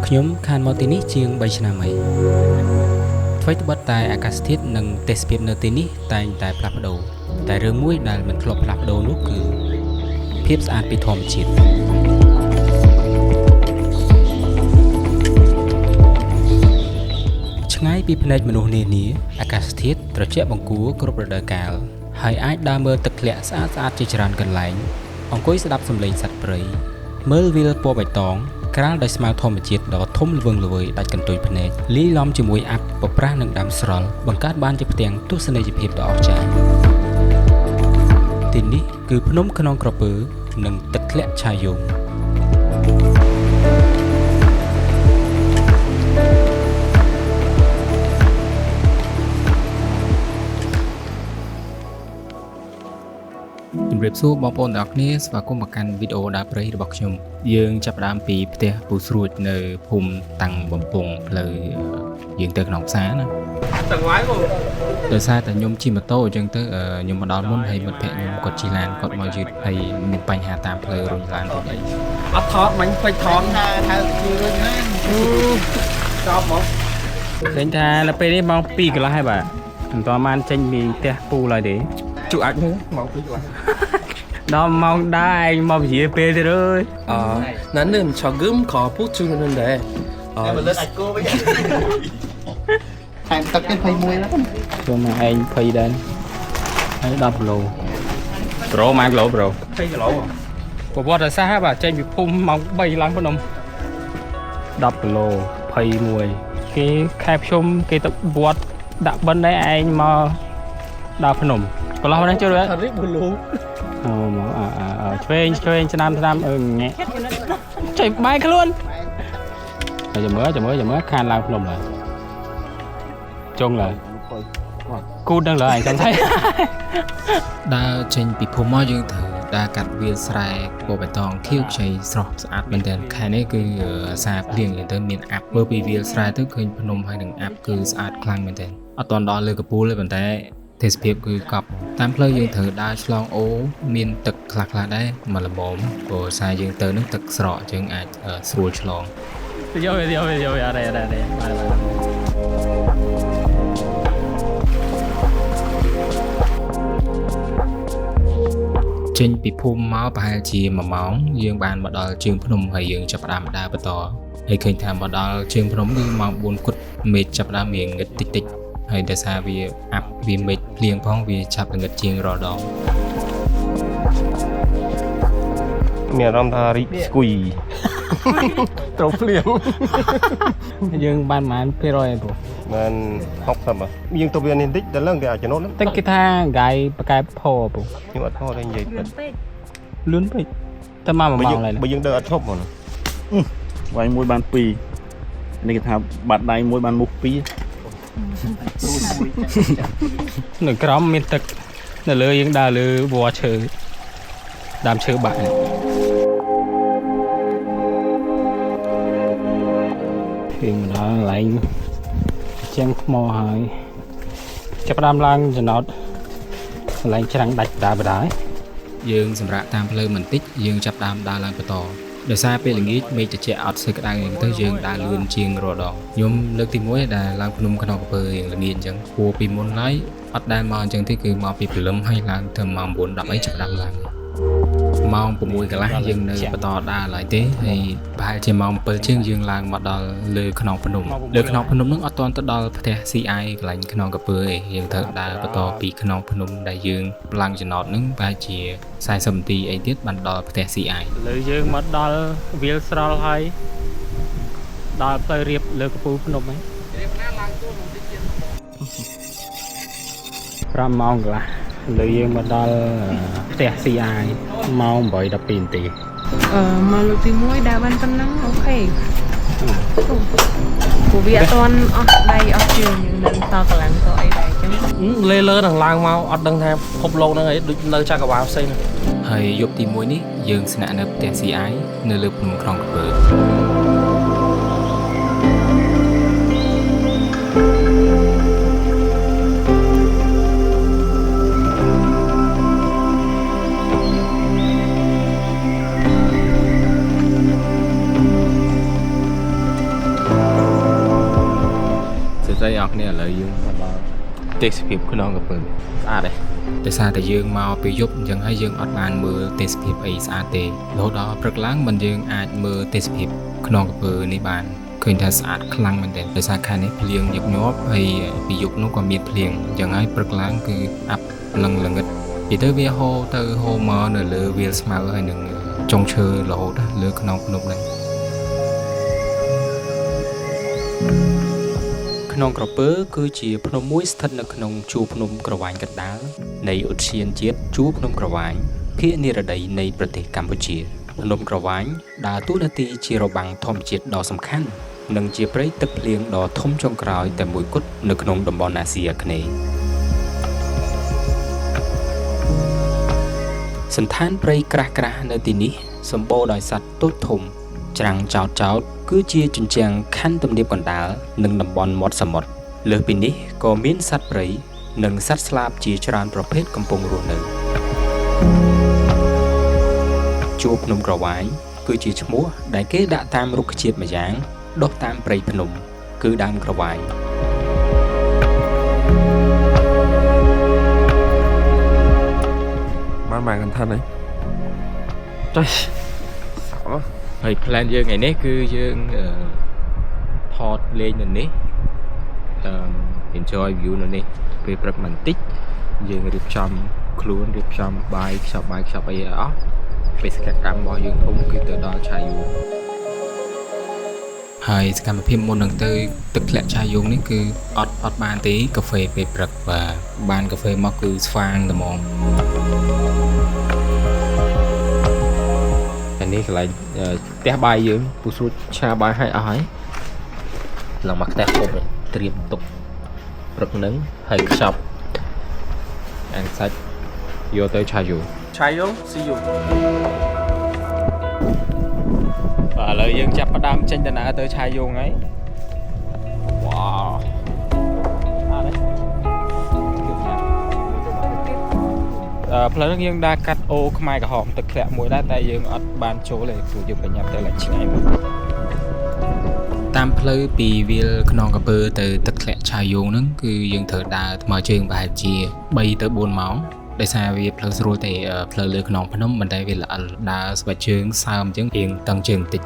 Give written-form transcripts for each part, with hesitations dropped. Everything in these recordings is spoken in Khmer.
ខ្ញុំខានមកទីនេះជាង3ឆ្នាំហើយអ្វីត្បិតតែអាកាសធាតុនិងទេសភាពនៅទីនេះតែងតែផ្លាស់ប្ដូរតែរឿងមួយដែលមិនធ្លាប់ផ្លាស់ប្ដូរនោះគឺភាពស្អាតពីធម្មជាតិឆ្ងាយពីភ្នែកមនុស្សនានាអាកាសធាតុត្រជាក់បង្គួរគ្រប់រដូវកាលហើយអាចដើរមើលទឹកធ្លាក់ស្អាតជាច្រើនកន្លែងអង្គុយស្ដាប់សំឡេងសត្វព្រៃមើលវាលពណ៌បៃតងក្រាលដោយស្មៅធម្មជាតិដ៏ធំល្វឹងល្វើយដាច់កន្ទុយភ្នែកលាយឡំជាមួយអាប់បប្រាស់និងដើមស្រល់បង្កើតបានជាផ្ទាំងទស្សនីយភាពដ៏អស្ចារ្យទីនេះគឺភ្នំខ្នងក្រពើនិងទឹកធ្លាក់ឆាយងជំរាបសួរបងប្អូនទាំងអស់គ្នាស្វាគមន៍មកកាន់វីដេអូដើរព្រៃរបស់ខ្ញុំយើងចាប់ផ្ដើមពីផ្ទះពូស្រួចនៅភូមិតាំងបំពង់ផ្លូវយើងទៅក្នុងផ្សារណាទាំងវាយបងដោយសារតែខ្ញុំជិះម៉ូតូអញ្ចឹងទៅខ្ញុំមកដល់មុនហើយមិត្តភក្តិខ្ញុំគាត់ជិះឡានគាត់មកយឺតហើយមានបញ្ហាតាមផ្លូវរុញឡានទៅអីអត់ថតមិញពេចថតថាជឿរុញណាចប់មកឃើញថានៅពេលនេះម៉ោង2កន្លះហើយបាទមិនទាន់បានចេញពីផ្ទះពូឡើយទេជួអាចមើលម៉ោង2កន្លះដល់ម៉ោងដែរឯងមកវិជាពេលទៀតអើយ나는 적음 거부 중인데 em mà lên ạch cô bây giờ em tập cái phây mui lắm cho mà anh phây đến thấy đập lồ pro mang lỗ pro phây cái lỗ của bọt ở xa bà trên bị phum mong bay lắm con ông đập lồ phây mùi cái khai xung cái tập bọt đặt bên đấy anh mà đập phần nồng còn lâu đấy chưa đấy thật rít luôn chơi cho nam nhẹ chạy bay cái luôn giờ mới khan lao lồng lại chung là cô đang lợi anh thấy đa trên bị phô mai dương thử đa cắt viên sài bộ bài tòng thiếu chạy sọt áp bên đèn khai này cứ xa liền tới miền áp bờ bị viên sài tới khơi phnom hay đừng áp cứ sát clang bên đèn ở toàn đó lừa cái bù lên bên tay thế việc cứ cặp tam plei dương thử đa slong ố miền tực lạc đấy mà là bom của sai dương tới nước tực sọ chừng ai sùi slong vô ở đây trên bị phun máu bài chỉ mà máu dương bàn mà đòi trường phnom hay dương chập đam đa bờ tỏ hay khơi tham mà đòi trường phnom cứ mong buồn cút mệt chập đam miệng nghịch tích hay để xa vì áp vì mệt liền phong vì chập là nghịch chiên rò đỏ mẹ làm tha rít quỳ trống liền dương ban màn phê rồi bố nên học tập à nhưng tôi viên tích đã lần cái cho nó lắm tích cái tha gái cái phô bố nhưng mà thôi đây gì lớn vậy ta mà màu này bây giờ đỡ thấp mà vài môi bàn pì này cái thằng bạn đây môi bàn mục pì nửa crom miền tực nửa lưới những đà lưới bùa chơi đàm chơi bạn thì mình đã lại xem mò hỏi chấp đam lang cho nó lại chẳng đạch đá bờ đá dương sầm rạ tam lơ mình tích dương chấp đam đa lang bờ tò đời xa pe lưng ít mấy chợ trẻ ọt xây cái đài tới dương đa lươn chiên rò đỏ nhôm nước tim muối đà lang phun cái nòng bờ hiện là nghiền chẳng cua pin muốn lấy ọt đai mò chẳng thế cứ mò pin lấm hay là thầm mò buồn đập ấy chấp đam lang mong của mùi cái lá dương nơi bờ tò đa lại thế thì bài chỉ mong bờ chương dương lang mà đò lừa khăn phun nồng nước ọt toàn tất đò thế CI cái lạnh khăn gặp bờ hiện thật đa bờ tò bị khăn phun nồng đại dương lang chỉ nọt nước bài chỉ sai sầm tì ấy tiết ban đò thế CI lừa dương mà đò viết sral hay đò tới riệp lừa cái phun nồng ấy ram mong là lừa dương mà đò thế CI mong bởi đập pin tì mà lục thì muối đa ban tâm nắng ok của việt toàn ở đây ở trường những lần sau cả làng rồi đây chứ lê lơ thằng lang mau ở đằng tham hộp lô nó ấy nơi cha cả vào xây này hay giúp tìm muối ní dương xin anh đẹp tiền CI nơi lừa phun khăn gặp bờ ឥឡូវយើងមកដល់ទេសភាពក្នុងកំពើស្អាតទេដោយសារតែយើងមកពីយប់អញ្ចឹងហើយយើងអត់បានមើលទេសភាពអីស្អាតទេរហូតដល់ព្រឹកឡើងមិនយើងអាចមើលទេសភាពក្នុងកំពើនេះបានឃើញថាស្អាតខ្លាំងមែនទែនដោយសារខែនេះភ្លៀងញឹកញាប់ហើយពីយប់នោះក៏មានភ្លៀងអញ្ចឹងហើយព្រឹកឡើងគឺអាប់លឹងល្ងឹតពីទៅវាហូរទៅហូរមកនៅលើវាលស្មៅហើយនឹងចុងឈើរហូតលើខ្នងភ្នំហ្នឹងក្នុងក្រពើគឺជាភ្នំមួយស្ថិតនៅក្នុងជួរភ្នំក្រវាញកណ្ដាលនៃឧទ្យានជាតិជួរភ្នំក្រវាញភាគនិរតីនៃប្រទេសកម្ពុជាភ្នំក្រវាញដើរតួនាទីជារបាំងធម្មជាតិដ៏សំខាន់និងជាព្រៃទឹកភ្លៀងដ៏ធំចុងក្រោយតែមួយគត់នៅក្នុងតំបន់អាស៊ីអាគ្នេយ៍សន្តានព្រៃក្រាស់ៗនៅទីនេះសម្បូរដោយសត្វតូចធំច្រាំងចោតគឺជាជញ្ជាំងខណ្ឌទំនាបកណ្ដាលនិងតំបន់មាត់សមុទ្រលើសពីនេះក៏មានសត្វព្រៃនិងសត្វស្លាបជាច្រើនប្រភេទកំពុងរស់នៅជួរភ្នំក្រវាញគឺជាឈ្មោះដែលគេដាក់តាមរុក្ខជាតិម្យ៉ាងដុះតាមព្រៃភ្នំគឺដើមក្រវាញបានកន្ធានហ្នឹងចុះហើយ plan យើងថ្ងៃនេះគឺយើងថតលេងនៅនេះenjoy view នៅនេះពេលព្រឹកបន្តិចយើងរៀបចំខ្លួនរៀបចំបាយខ្ចប់អីអស់បេសកកម្មរបស់យើងធំគឺទៅដល់ឆាយូហើយសកម្មភាពមុននឹងទៅទឹកធ្លាក់ឆាយូនេះគឺអត់បានទេកាហ្វេពេលព្រឹកបាទបានកាហ្វេមកគឺស្វាងតែហ្មងនេះកន្លែងផ្ទះបាយយើងពូស្រួចឆាបាយឲ្យអស់ហើយឡើងមកផ្ទះពុកត្រៀមទុកព្រឹកហ្នឹងហើយខ្ចប់អានសាច់យកទៅឆាយូ see you បាទឥឡូវយើងចាប់ផ្ដើមចេញដំណើរទៅឆាយូហើយវ៉ាអត់ទេផ្លូវនេះយើងដើរកាត់អូខ្មែរក្រហមទឹកធ្លាក់មួយដែរតែយើងអត់បានចូលទេព្រោះយើងបញ្ញាប់ទៅឡើងឆ្ងាយមកតាមផ្លូវពីវាលខ្នងកំពើទៅទឹកធ្លាក់ឆាយូងហ្នឹងគឺយើងត្រូវដើរថ្មើរជើងប្រហែលជា3ទៅ4ម៉ោងដោយសារវាផ្លូវស្រួលទេផ្លូវលើខ្នងភ្នំមិនដែលវាល្អិលដើរស្បែកជើងសើមអញ្ចឹងរៀងតឹងជើងបន្តិច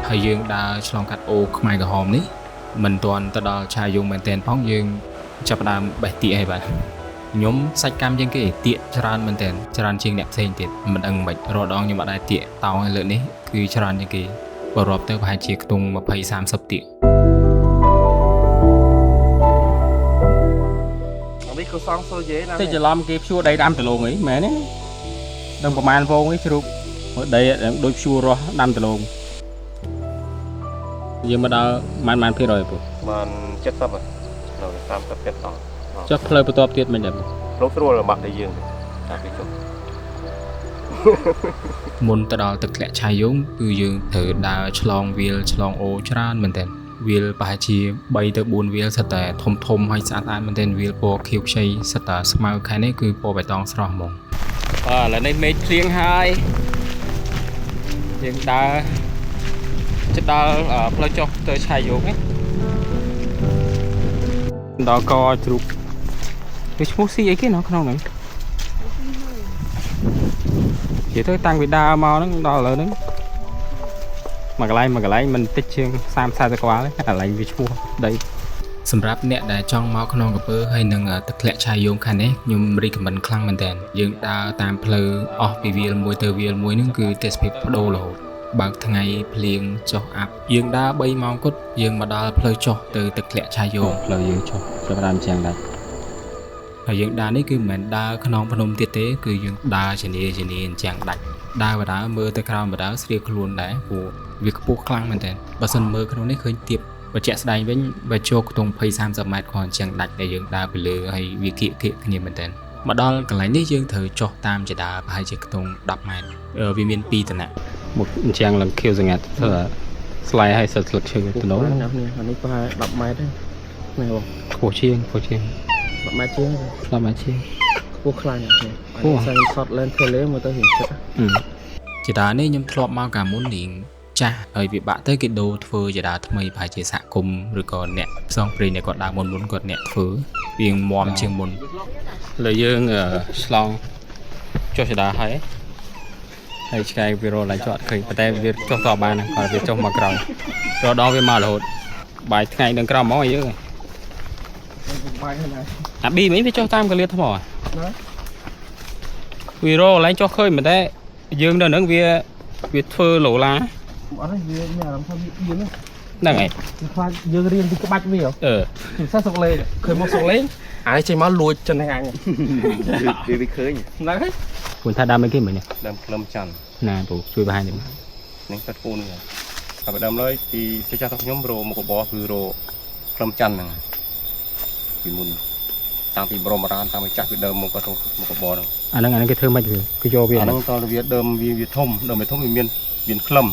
ហើយយើងដើរឆ្លងកាត់អូខ្មែរក្រហមនេះមិនទាន់ទៅដល់ឆាយូងមែនទែនផងយើងចាប់ផ្ដើមបេះទៀកហើយបាទខ្ញុំសាច់កម្មជាងគេទៀកច្រើនមែនទែនច្រើនជាងអ្នកផ្សេងទៀតមិនដឹងមិនរាល់ដងខ្ញុំអត់ដែរទៀកតោងឲ្យលើកនេះគឺច្រើនជាងគេបើរាប់ទៅប្រហែលជាខ្ទង់20-30ទៀកនេះក៏សងសូយេណាតែច្រឡំគេភ្ជួរដីដាំដលងអីមែនទេដឹងប្រហែលវងអីជ្រូកដីដូចភ្ជួររស់ដាំដលងយើងមកដល់បានភាគរយពុះបាន70ហើយនៅ30ទៀតតចុះផ្លូវបន្ទាប់ទៀតមិនដែរផ្លូវស្រួលរបស់ដែលយើងតាមពីចុះមុនទៅដល់ទឹកធ្លាក់ឆាយូងគឺយើងត្រូវដើរឆ្លងវាលឆ្លងអូច្រើនមែនទែនវាលប្រហែលជា3ទៅ4វាលសិតតែធំហើយស្អាតមែនទែនវាលពណ៌ខៀវខ្ចីសិតតែស្មៅខែនេះគឺពណ៌បៃតងស្រស់ហ្មងឥឡូវនេះមេឃភ្លៀងហើយយើងដើរជិតដល់ផ្លូវចុះទៅឆាយូងហ្នឹងដល់កជ្រូកវាឈ្មោះស៊ីអីគេនៅក្នុងហ្នឹងនិយាយទៅតាំងពីដើរមកហ្នឹងដល់ឥឡូវហ្នឹងមួយកន្លែងមិនតិចជាង30-40 ក្បាលទេកន្លែងវាឈ្មោះដីសម្រាប់អ្នកដែលចង់មកក្នុងកំពើហើយនឹងទឹកធ្លាក់ឆាយូងខាងនេះខ្ញុំរីកមិនខ្លាំងមែនតើយើងដើរតាមផ្លូវអស់ពីវាលមួយទៅវាលមួយហ្នឹងគឺទេសភាពបដូររហូតបើកថ្ងៃភ្លៀងចុះអាប់យើងដើរ3ម៉ោងគត់យើងមកដល់ផ្លូវចុះទៅទឹកធ្លាក់ឆាយូងផ្លូវយើងចុះចាប់ដើមជាងដាច់ហើយយើងដើរនេះគឺមិនមែនដើរក្នុងភ្នំទៀតទេគឺយើងដើរជានីអញ្ចឹងដាច់ដើរបដាមើលទៅក្រោមបដាស្រៀបខ្លួនដែរព្រោះវាខ្ពស់ខ្លាំងមែនតើបើសិនមើលក្នុងនេះឃើញទៀបបើជាក់ស្ដែងវិញបើចូលខ្ទង់ 20-30 ម៉ែត្រគ្រាន់អញ្ចឹងដាច់ដែលយើងដើរពីលើហើយវាគៀកគ្នាមែនតើមកដល់កន្លែងនេះយើងត្រូវចុះតាមចដាប្រហែលជាខ្ទង់10 ម៉ែត្រវាមាន2តំណែងមកអញ្ចឹងឡើងខៀវសង្កាត់ធ្វើស្លាយឲ្យសិតស្លឹកឈើទៅនោះអានេះប្រហែល10 ម៉ែត្រទេណាបងខ្ពស់ជាង10 ម៉ែត្រជាង10 ម៉ែត្រជាងខ Quốc khai này anh sang shot lên thuê lấy mà tôi hiện chất chỉ đá này nhâm thọp mau cả muốn điện cha ở vì bạn tới cái đồ phơi chỉ đá thay phải chỉ xạ cùng rồi còn nẹt xong rồi này còn đá muốn còn nẹt phứ viên mòm chừng muốn lời dương ở slong cho chỉ đá hay hay cái video lại chọn khởi tại việc cho tòa bàn còn việc trong mặt cầu rồi đó cái mà là hột bài ngày đừng cầu máu ấy chứ bi mấy cho tam cái liệt thôi mà video lại cho khơi mà thế dương đơn việc việc phơi lỗ láนั่นไงdương riêng thì có bạch gì không sao sọc lên khởi một sọc lên ai chơi máu lùi chân này anh đi khơi nhỉ đấy คุณท่าดำไม่ขึ้นเหมือนเนี่ย đâm lâm chăn น่าปู่ช่วยไปให้หนึ่ง nén cắt phun này cả đâm lấy thì cha thằng nhóm pro một cái bóคือ pro lâm chăn này thì muốn tăng thì pro mà tăng thì chắc bị đâm một cái bó đâu อันนั้นก็เธอมาอยู่ก็โยเวียน năng to việt đâm việt thôm đâm việt thôm miền miền khâm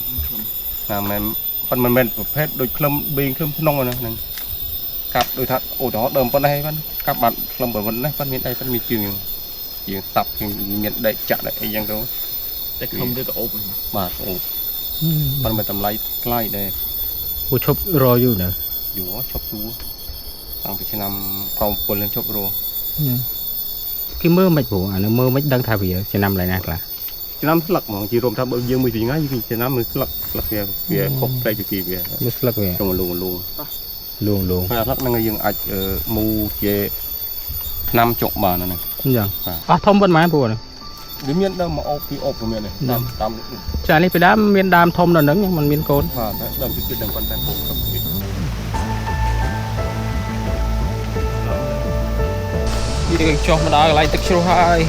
làมันประเภทโดยคลมเบงคลมนองนะนั่นกับโดยทัดโอ้ท้อเดิมปนได้มันกับบัตรคลมเปิดวันได้ปันมีได้ปันมีจืดยืนตับยืนมีได้จัดได้ยังเขาแต่คลมด้วยกับโอบมาโอบมันไปทำไรใกล้ได้ ผู้ชบรออยู่เนอะ อยู่ชอบซูตั้งไปชนำกองปนเล่นชอบโร cái mơ mạchปู่อันนั้นmơ mạchดังท่าเวียจะนำอะไรนักล่ะ ชนำสลักหมองจีรวมทับเบอร์เยอะมือจีง่ายจริงชนำมือสลักเวียครบได้กี่เวีย มือสลักเวีย ตรงลุง ลุง ขนาดนั้นยังอาจมูเจนำจกมานั่นเอง ยังอ๋อทมบนไม้ปู่นะ เดี๋ยวเมียนเดิมมาเอาปีอบตรงเมียนเลยตาม จานนี้ไปด้ามเมียนดามทมหน่อยนึงมันเมียนโกน มาเดิมจุดเดิมกันแต่ผมกับพี่ đi cho mà đã lại tức số 2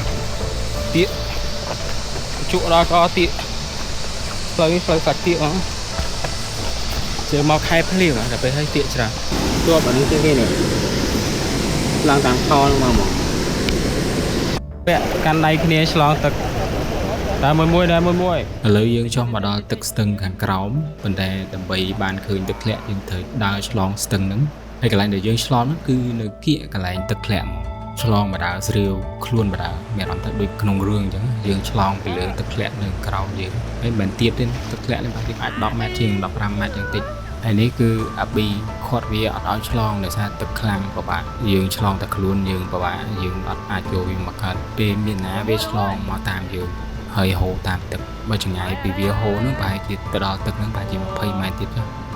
tiện chỗ đó có tiện lấy sạch tiện đó chờ mau khai phát liều là phải hơi tiện chả đua vào những cái này lang tàng to mà mỏng vẹn căn này cái này là tật đá môi ឥឡូវយើងចុះមកដល់ទឹកស្ទឹងខាងក្រោមប៉ុន្តែដើម្បីបានឃើញទឹកធ្លាក់យើងត្រូវដើរឆ្លងស្ទឹងហ្នឹងហើយកន្លែងដែលយើងឆ្លងហ្នឹងគឺនៅគៀកកន្លែងទឹកធ្លាក់មកឆ្លងមកដើរស្រាវខ្លួនមកដើរមានអារម្មណ៍ថាដូចក្នុងរឿងអញ្ចឹងយើងឆ្លងពីលើទឹកធ្លាក់នៅក្រោមយើងហើយមិនទៀតទេទឹកធ្លាក់នេះប្រហែលអាច10ម៉ែត្រជាង15ម៉ែត្រយ៉ាងតិចហើយនេះគឺអាប៊ីខាត់វាអត់ឲ្យឆ្លងដោយសារទឹកខ្លាំងពិបាកយើងឆ្លងតែខ្លួនយើងពិបាកយើងអត់អាចយកវាមកកើតពេលមានណាវាឆ្លងមកតាមយើងហើយហូរតាមទឹកបើចង្អាយពីវាហូរនោះប្រហែលជាទៅដល់ទឹកហ្នឹងប្រហែលជា20ម៉ែត្រទៀត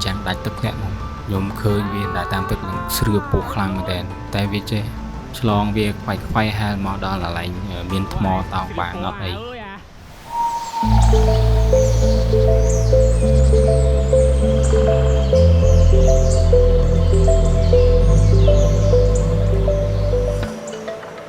ចាំដាច់ទឹកធ្លាក់មកខ្ញុំឃើញវាដើរតាមទឹកហ្នឹងស្រឿពុះខ្លាំងមែនតើតែវាចេះឆ្លងវាខ្វាយហែលមកដល់កន្លែងមានថ្មតោងបានអត់អី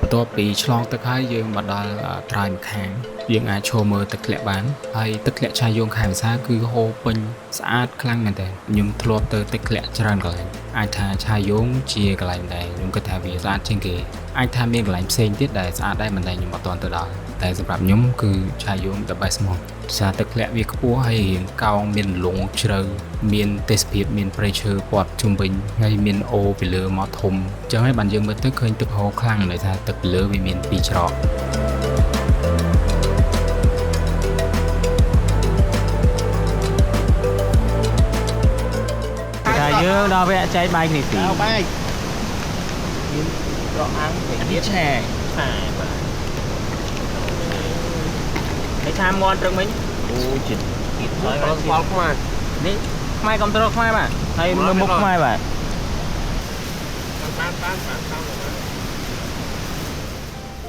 បន្ទាប់ពីឆ្លងទឹកហើយយើងមកដល់ត្រើយម្ខាងយើងអាចឈរមើលទឹកធ្លាក់បានហើយទឹកធ្លាក់ឆាយងខែវិសាគឺហូរពេញស្អាតខ្លាំងមែនតើខ្ញុំធ្លាប់ទៅទឹកធ្លាក់ច្រើនកន្លែងអាចថាឆាយងជាកន្លែងដែលខ្ញុំគិតថាវាស្អាតជាងគេអាចថាមានកន្លែងផ្សេងទៀតដែលស្អាតដែរមិនតែខ្ញុំអត់ទាន់ទៅដល់តែសម្រាប់ខ្ញុំគឺឆាយង the best មកសារទឹកធ្លាក់វាខ្ពស់ហើយរៀងកោងមានលងជ្រៅមានទេសភាពមានព្រៃឈើព័ទ្ធជុំវិញហើយមានអូពីលើមកធំអញ្ចឹងហើយបានយើងមើលទៅឃើញទឹកហូរខ្លាំងដោយសារទឹកពីលើវាមានពីរច្រក dương đó vẽ cháy bay này tí bay rõ ăn phải biết chè cái tham ngon trong mình ôi chị con mà đi mai cầm tơ mai bà hay múc mai bà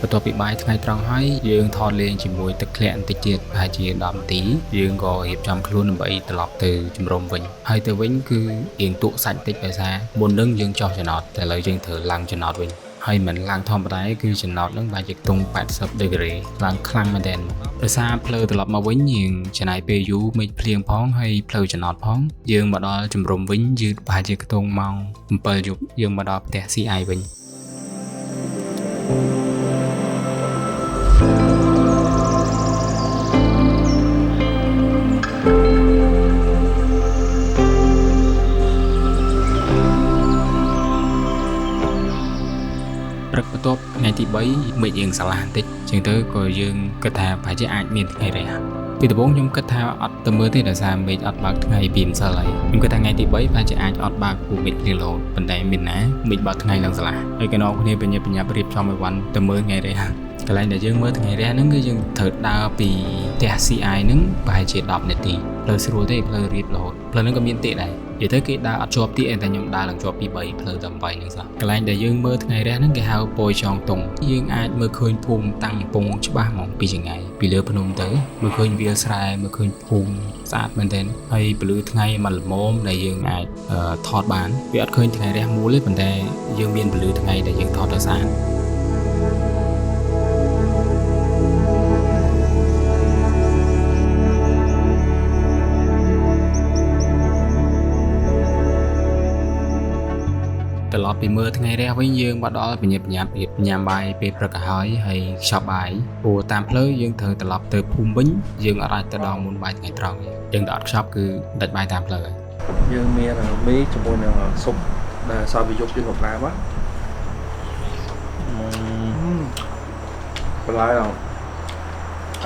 បន្ទាប់ពីបាយថ្ងៃត្រង់ហើយយើងថតលេងជាមួយទឹកធ្លាក់បន្តិចទៀតប្រហែលជា10នាទីយើងក៏រៀបចំខ្លួនដើម្បីត្រឡប់ទៅជំរំវិញហើយទៅវិញគឺរៀងទក់សាច់តិចដោយសារមុននឹងយើងចោះចំណោតតែឥឡូវយើងត្រូវឡើងចំណោតវិញហើយមិនឡើងធម្មតាគឺចំណោតនឹងបែរជាខ្ទង់80ដឺក្រេឡើងខ្លាំងមែនទែនដោយសារផ្លូវត្រឡប់មកវិញយើងចំណាយពេលយូរមេឃភ្លៀងផងហើយផ្លូវចំណោតផងយើងមកដល់ជំរំវិញយឺតប្រហែលជាខ្ទង់ម៉ោង7យប់យើងមកដល់ផ្ទះ CI វិញ ព្រឹកបន្ បន្ទាប់ថ្ងៃទី3មេឃយើងឆ្លាស់បន្តិចជាងទៅក៏យើងគិតថាប្រហែលជាអាចមានថ្ងៃរះពីដំបូងខ្ញុំគិតថាអត់ទៅមើលទេដោយសារមេឃអត់បើកថ្ងៃពីម្សិលហើយខ្ញុំគិតថាថ្ងៃទី3ប្រហែលជាអាចអត់បើកពួកមេឃភ្លៀងរហូតប៉ុន្តែមានណាមេឃបើកថ្ងៃឡើងឆ្លាស់ហើយក៏នាំគ្នាបញ្ញារៀបចំឲ្យវ៉ាន់ទៅមើលថ្ងៃរះកន្លែងដែលយើងមើលថ្ងៃរះហ្នឹងគឺយើងត្រូវដើរពីផ្ទះ CI ហ្នឹងប្រហែលជា10នាទីផ្លូវស្រួលទេផ្លូវរៀបរហូតផ្លូវហ្នឹងក៏មានទេដែរនិយាយទៅគេដើរអត់ជាប់ទីតែខ្ញុំដើរឡើងជាប់ពី3ផ្លូវទៅ8ហ្នឹងសោះកន្លែងដែលយើងមើលថ្ងៃរះហ្នឹងគេហៅពយចងតុងយើងអាចមើលឃើញភូមិតាំងកំពង់ច្បាស់ហ្មងពីចង្ងាយពីលើភ្នំទៅមើលឃើញវាលស្រែមើលឃើញភូមិស្អាតមែនទែនហើយពន្លឺថ្ងៃមកល្មមដែលយើងអាចថតបានវាអត់ឃើញថ្ងៃរះមូលទេប៉ុន្តែយើងមានពន្លឺថ្ងៃដែលយើងថតទៅស្អាតត្រឡប់ពីមើលថ្ងៃរះវិញយើងមកដល់បញ្ញាបញ្ញារៀបញ៉ាំបាយពេលព្រឹកហើយខ្ចប់បាយព្រោះតាមផ្លូវយើងត្រូវត្រឡប់ទៅភូមិវិញយើងអាចទៅដល់មុនបាយថ្ងៃត្រង់យើងទៅអត់ខ្ចប់គឺដាច់បាយតាមផ្លូវហើយយើងមានមីជាមួយនឹងស៊ុបដែលសល់ពីយប់យើងកំឡាមបន្លែដល់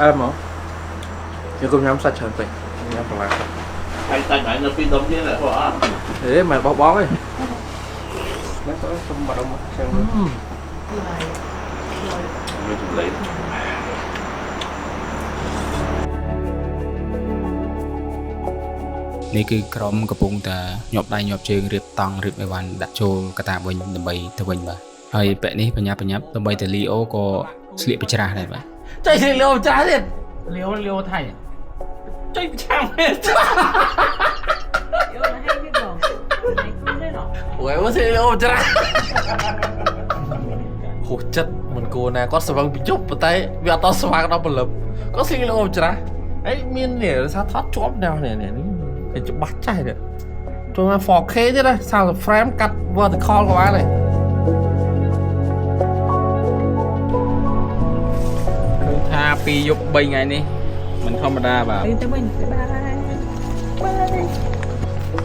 អែមមកយើងកុំញ៉ាំសាច់ច្រើនពេកញ៉ាំបន្លែហើយសាច់បាយនៅពីដុំទៀតហ៎បងអត់ហេមិនបោះបង់ទេNó có xong mà đông xem luôn. Mình chụp lấy. នេះគឺក្រុមកំពុងតែញាប់ដៃញាប់ជើងរៀបតង់រៀបអីវ៉ាន់ដាក់ចូលកតាវិញដើម្បីទៅវិញបាទហើយពាក់នេះបញ្ញាដើម្បីតែលីអូក៏ស្លៀកបច្រាស់ដែរបាទចុយស្លៀកលីអូបច្រាស់ទៀតលីអូថៃចុយបច្រាស់មែនỦa bác sĩ ôm cho ra Hụt chất mình cô này có sờ bị chụp vào tay vì tao sờ vào đâu một lớp có xin ôm cho ra ấy miên nè sao thoát chóp nào nè để chụp bắt chạy được cho mà phò khế chứ đây sao rồi frame cắt vào từ call của bác này tha pi dục 3 ngày đi mình không đa vào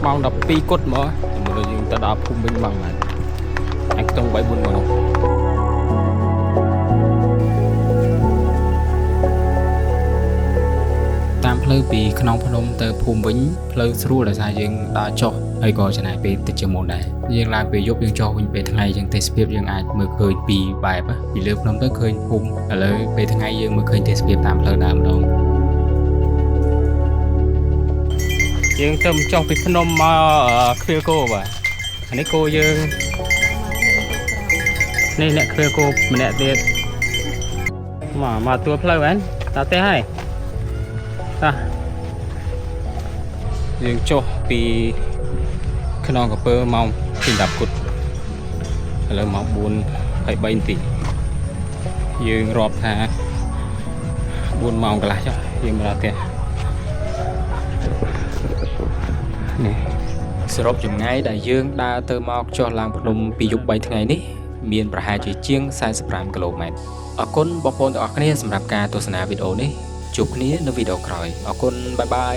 mong đọc pi cốt mà rồi chúng ta đọc phun bên bằng này anh trong 7 buồn mà đâu តាមផ្លូវពីក្នុងភ្នំទៅភូមិវិញផ្លូវស្រួលដោយសារយើងដើរចុះហើយក៏ចំណាយពេលតិចជាងមុនដែរយើងឡើងពេលយប់យើងចុះវិញពេលថ្ងៃយើងទេសភាពយើងអាចមើលឃើញពីបែបពីលើភ្នំទៅឃើញភូមិឥឡូវពេលថ្ងៃយើងមើលឃើញទេសភាពតាមផ្លូវដើមម្ដងយើងទៅចុះពីភ្នំមកឃ្វាលគោបាទអានេះគោយើងនេះអ្នកឃ្វាលគោម្នាក់ទៀតមកទួលផ្លូវហ្នឹងតើទេហើយតោះយើងចុះពីខ្នងក្រពើម៉ោង10 គត់ឥឡូវម៉ោង 4:23 នាទីយើងរាប់ថា 4 ម៉ោងកន្លះចុះយើងមកដល់ផ្ទះនេះសរុបចម្ងាយដែលយើងដើរទៅមកចុះឡើងភ្នំពីយប់ 3 ថ្ងៃនេះមានប្រហែលជាជាង 45 គីឡូម៉ែត្រអរគុណបងប្អូនទាំងអស់គ្នាសម្រាប់ការទស្សនាវីដេអូនេះជួបគ្នានៅវីដេអូក្រោយអរគុណបាយបាយ